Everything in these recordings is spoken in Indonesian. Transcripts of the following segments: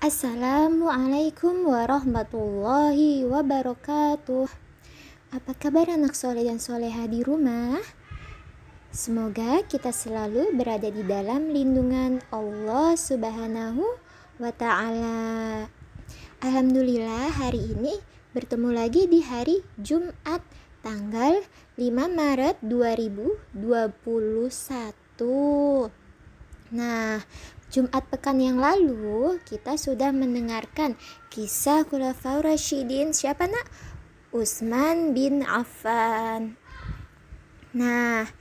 Assalamualaikum warahmatullahi wabarakatuh. Apa kabar anak soleh dan soleha di rumah? Semoga kita selalu berada di dalam lindungan Allah Subhanahu wa Ta'ala. Alhamdulillah, hari ini bertemu lagi di hari Jumat tanggal 5 Maret 2021. Nah, Jumat pekan yang lalu kita sudah mendengarkan kisah Khulafaur Rasyidin. Siapa nak? Utsman bin Affan. Nah,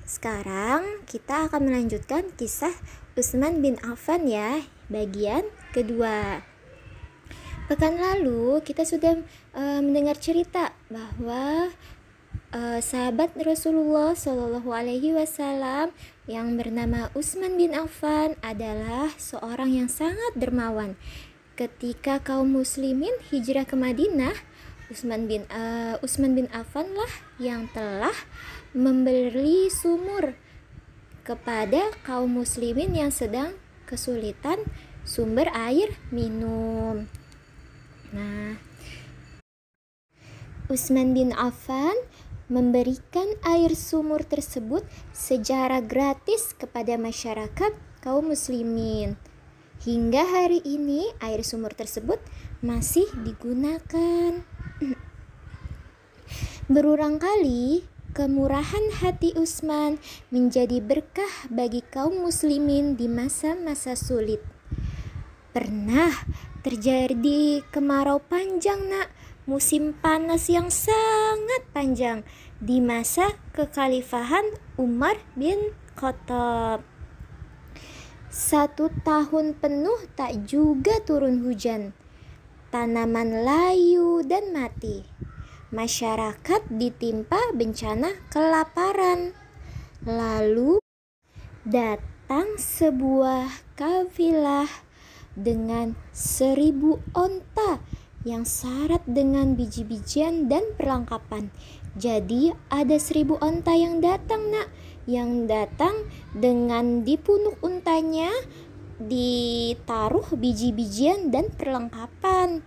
sekarang kita akan melanjutkan kisah Utsman bin Affan ya, bagian kedua. Pekan lalu kita sudah mendengar cerita bahwa sahabat Rasulullah Shallallahu Alaihi Wasallam yang bernama Utsman bin Affan adalah seorang yang sangat dermawan. Ketika kaum muslimin hijrah ke Madinah, Utsman bin Affan lah yang telah memberi sumur kepada kaum muslimin yang sedang kesulitan sumber air minum. Nah, Utsman bin Affan memberikan air sumur tersebut secara gratis kepada masyarakat kaum muslimin. Hingga hari ini air sumur tersebut masih digunakan. Berulang kali kemurahan hati Utsman menjadi berkah bagi kaum muslimin di masa-masa sulit. Pernah terjadi kemarau panjang nak, musim panas yang sangat panjang di masa kekhalifahan Umar bin Khattab. 1 tahun penuh tak juga turun hujan. Tanaman layu dan mati. Masyarakat ditimpa bencana kelaparan. Lalu datang sebuah kafilah dengan 1000 onta yang syarat dengan biji-bijian dan perlengkapan. Jadi ada 1000 onta yang datang nak, yang datang dengan di punuk untanya ditaruh biji-bijian dan perlengkapan.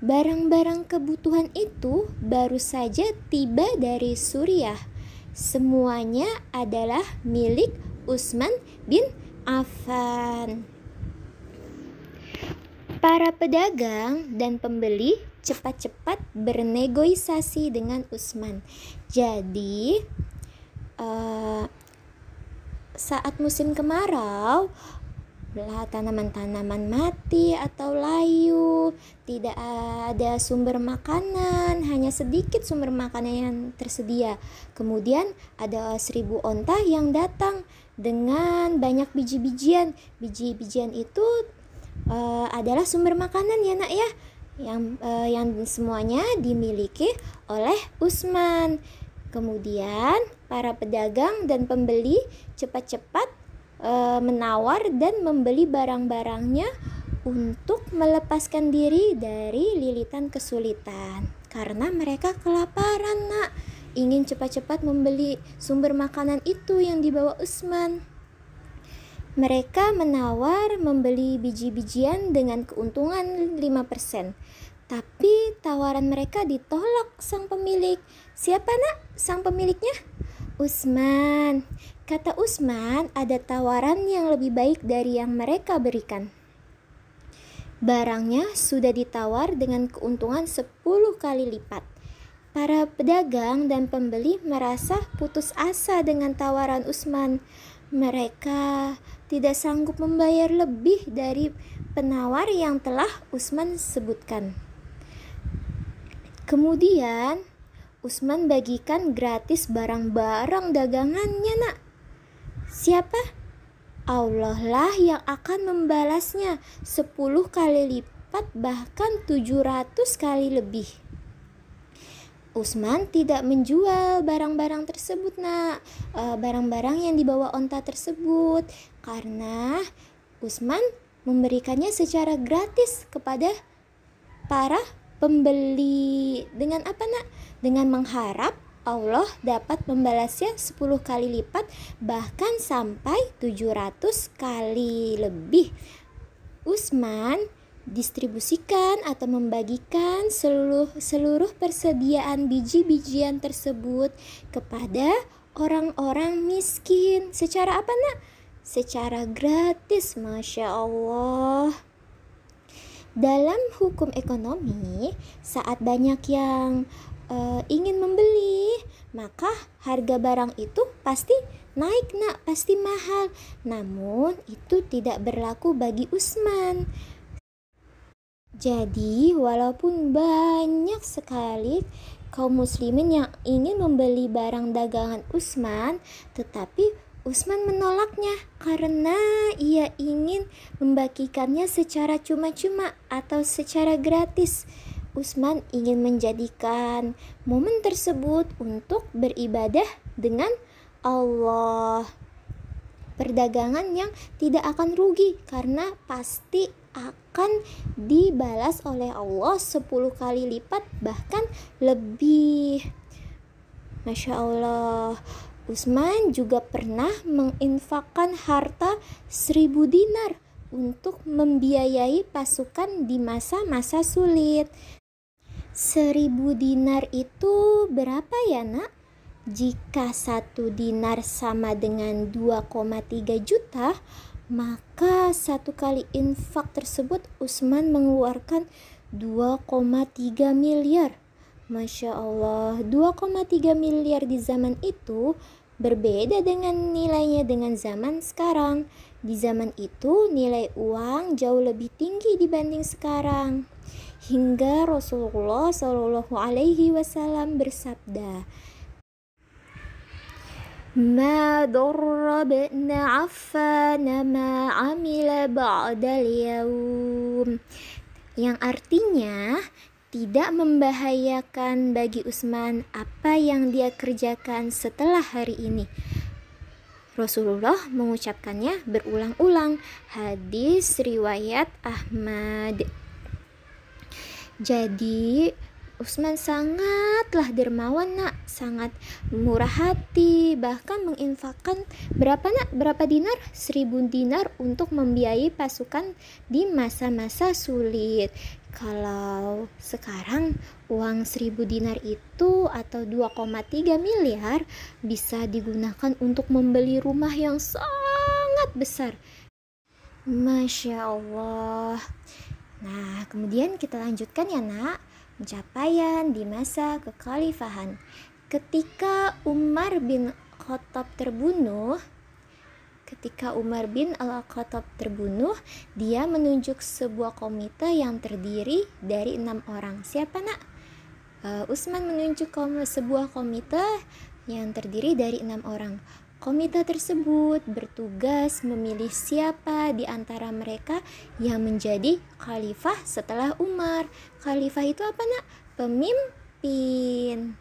Barang-barang kebutuhan itu baru saja tiba dari Suriah. Semuanya adalah milik Utsman bin Affan. Para pedagang dan pembeli cepat-cepat bernegosiasi dengan Utsman. Jadi saat musim kemarau, tanaman-tanaman mati atau layu, tidak ada sumber makanan, hanya sedikit sumber makanan yang tersedia. Kemudian ada 1000 onta yang datang dengan banyak biji-bijian. Biji-bijian itu adalah sumber makanan ya nak ya, yang semuanya dimiliki oleh Utsman. Kemudian para pedagang dan pembeli cepat-cepat menawar dan membeli barang-barangnya untuk melepaskan diri dari lilitan kesulitan, karena mereka kelaparan nak, ingin cepat-cepat membeli sumber makanan itu yang dibawa Utsman. Mereka menawar membeli biji-bijian dengan keuntungan 5%. Tapi tawaran mereka ditolak sang pemilik. Siapa nak sang pemiliknya? Utsman. Kata Utsman, ada tawaran yang lebih baik dari yang mereka berikan. Barangnya sudah ditawar dengan keuntungan 10 kali lipat. Para pedagang dan pembeli merasa putus asa dengan tawaran Utsman. Mereka tidak sanggup membayar lebih dari penawar yang telah Utsman sebutkan. Kemudian Utsman bagikan gratis barang-barang dagangannya nak. Siapa? Allah lah yang akan membalasnya 10 kali lipat, bahkan 700 kali lebih. Utsman tidak menjual barang-barang tersebut nak, barang-barang yang dibawa onta tersebut, karena Utsman memberikannya secara gratis kepada para pembeli. Dengan apa nak? Dengan mengharap Allah dapat membalasnya 10 kali lipat, bahkan sampai 700 kali lebih. Utsman mendistribusikan atau membagikan seluruh persediaan biji-bijian tersebut kepada orang-orang miskin. Secara apa, Nak? Secara gratis, Masya Allah. Dalam hukum ekonomi, saat banyak yang ingin membeli, maka harga barang itu pasti naik, Nak, pasti mahal. Namun itu tidak berlaku bagi Utsman. Jadi walaupun banyak sekali kaum muslimin yang ingin membeli barang dagangan Utsman, tetapi Utsman menolaknya karena ia ingin membagikannya secara cuma-cuma atau secara gratis. Utsman ingin menjadikan momen tersebut untuk beribadah dengan Allah. Perdagangan yang tidak akan rugi karena pasti akan dibalas oleh Allah 10 kali lipat, bahkan lebih. Masya Allah. Utsman juga pernah menginfakkan harta 1000 dinar untuk membiayai pasukan di masa-masa sulit. 1000 dinar itu berapa ya, Nak? Jika 1 dinar sama dengan 2,3 juta, maka 1 kali infak tersebut Utsman mengeluarkan 2,3 miliar. Masya Allah, 2,3 miliar di zaman itu berbeda dengan nilainya dengan zaman sekarang. Di zaman itu nilai uang jauh lebih tinggi dibanding sekarang. Hingga Rasulullah Shallallahu Alaihi Wasallam bersabda, "Ma darra ibn Affan ma amila ba'dal yaum." Yang artinya tidak membahayakan bagi Utsman apa yang dia kerjakan setelah hari ini. Rasulullah mengucapkannya berulang-ulang. Hadis riwayat Ahmad. Jadi Utsman sangatlah dermawan, Nak, sangat murah hati, bahkan menginfakkan berapa dinar? 1000 dinar untuk membiayai pasukan di masa-masa sulit. Kalau sekarang uang 1000 dinar itu atau 2,3 miliar bisa digunakan untuk membeli rumah yang sangat besar. Masya Allah. Nah, kemudian kita lanjutkan ya, Nak. Pencapaian di masa kekhalifahan. Ketika Umar bin Al-Khattab terbunuh, dia menunjuk sebuah komite yang terdiri dari 6 orang. Siapa, Nak? Utsman menunjuk sebuah komite yang terdiri dari 6 orang. Komite tersebut bertugas memilih siapa di antara mereka yang menjadi khalifah setelah Umar. Khalifah itu apa, Nak? Pemimpin.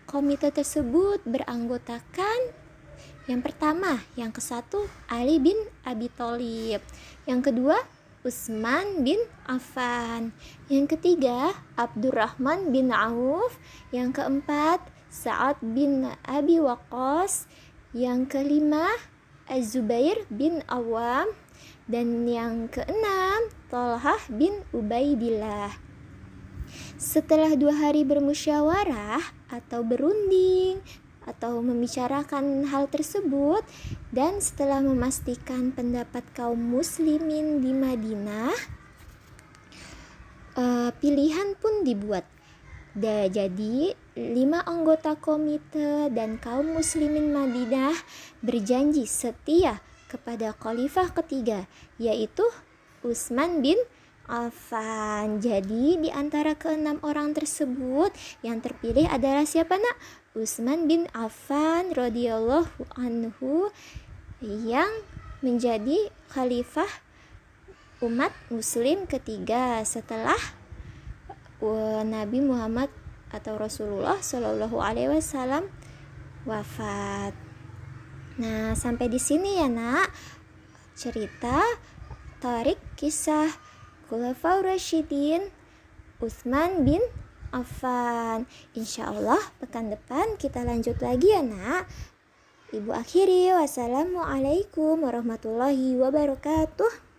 Komite tersebut beranggotakan yang pertama, yang ke-1 Ali bin Abi Thalib. Yang kedua, Utsman bin Affan. Yang ketiga, Abdurrahman bin Auf. Yang keempat, Sa'ad bin Abi Waqqas. Yang kelima, Az-Zubair bin Awam. Dan yang keenam, Thalhah bin Ubaidillah. Setelah 2 hari bermusyawarah atau berunding atau membicarakan hal tersebut, dan setelah memastikan pendapat kaum muslimin di Madinah, pilihan pun dibuat. Jadi 5 anggota komite dan kaum muslimin Madinah berjanji setia kepada khalifah ketiga, yaitu Utsman bin Affan. Jadi di antara ke-6 orang tersebut yang terpilih adalah siapa, Nak? Utsman bin Affan radhiyallahu anhu yang menjadi khalifah umat muslim ketiga setelah Nabi Muhammad atau Rasulullah Shallallahu Alaihi Wasallam wafat. Nah, sampai di sini ya, Nak, cerita tarik kisah Khulafaur Rasyidin Utsman bin Affan. Insya Allah pekan depan kita lanjut lagi ya, Nak. Ibu akhiri, wassalamualaikum warahmatullahi wabarakatuh.